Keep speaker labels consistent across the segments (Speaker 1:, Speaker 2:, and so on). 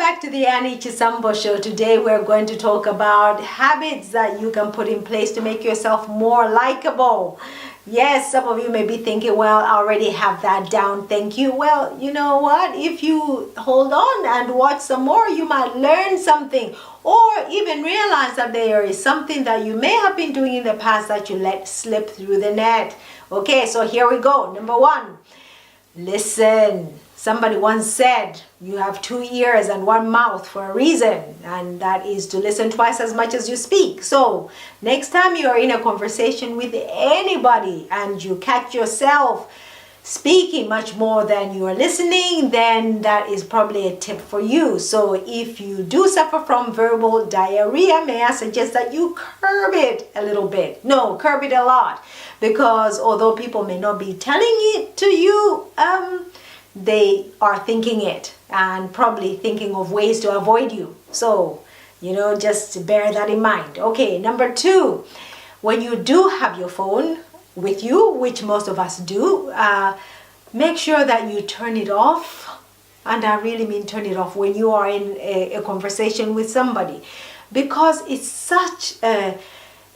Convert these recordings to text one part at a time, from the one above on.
Speaker 1: back to the Chisambo Show. Today we're going to talk about habits that you can put in place to make yourself more likable. Yes, some of you may be thinking, well, I already have that down, thank you. Well, you know what? If you hold on and watch some more, you might learn something or even realize that there is something that you may have been doing in the past that you let slip through the net. Okay, so here we go. Number one, listen. Somebody once said you have 2 ears and 1 mouth for a reason, and that is to listen twice as much as you speak. So next time you are in a conversation with anybody and you catch yourself speaking much more than you are listening, then that is probably a tip for you. So if you do suffer from verbal diarrhea, may I suggest that you curb it a little bit. No, curb it a lot, because although people may not be telling it to you, they are thinking it and probably thinking of ways to avoid you. So, just bear that in mind. Okay, number two, when you do have your phone with you, which most of us do, make sure that you turn it off. And I really mean turn it off when you are in a conversation with somebody, because it's such an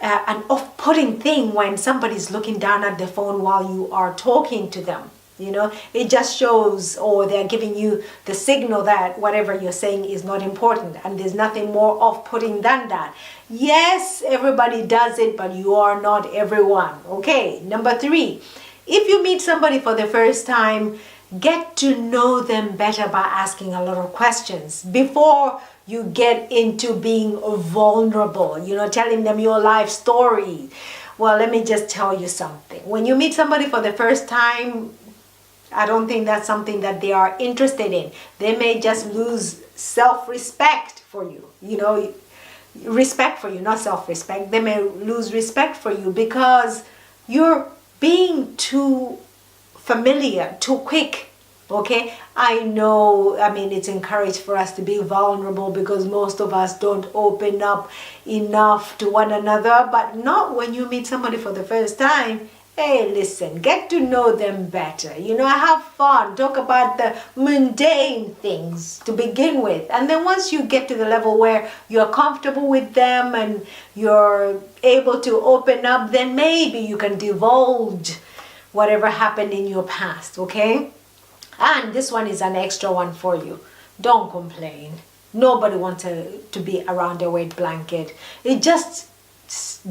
Speaker 1: off-putting thing when somebody's looking down at the phone while you are talking to them. It just shows, or they're giving you the signal that whatever you're saying is not important, and there's nothing more off-putting than that. Yes, everybody does it, but you are not everyone. Okay, number three, if you meet somebody for the first time, get to know them better by asking a lot of questions before you get into being vulnerable, telling them your life story. Well, let me just tell you something. When you meet somebody for the first time, I don't think that's something that they are interested in. They may just lose self-respect for you. Respect for you, not self-respect. They may lose respect for you because you're being too familiar, too quick. Okay? I know, it's encouraged for us to be vulnerable because most of us don't open up enough to one another, but not when you meet somebody for the first time. Hey, listen, get to know them better. Have fun. Talk about the mundane things to begin with. And then once you get to the level where you're comfortable with them and you're able to open up, then maybe you can divulge whatever happened in your past, okay? And this one is an extra one for you. Don't complain. Nobody wants to be around a wet blanket. It just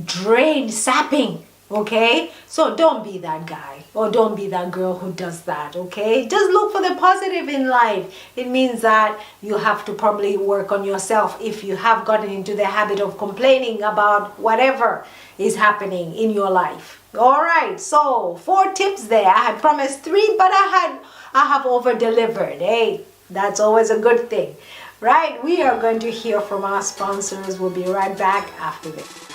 Speaker 1: drains, sapping. Okay, so don't be that guy or don't be that girl who does that. Okay, just look for the positive in life. It means that you have to probably work on yourself if you have gotten into the habit of complaining about whatever is happening in your life. All right, so 4 tips there. I had promised 3, but I have over delivered. Hey, that's always a good thing, right? We are going to hear from our sponsors. We'll be right back after this.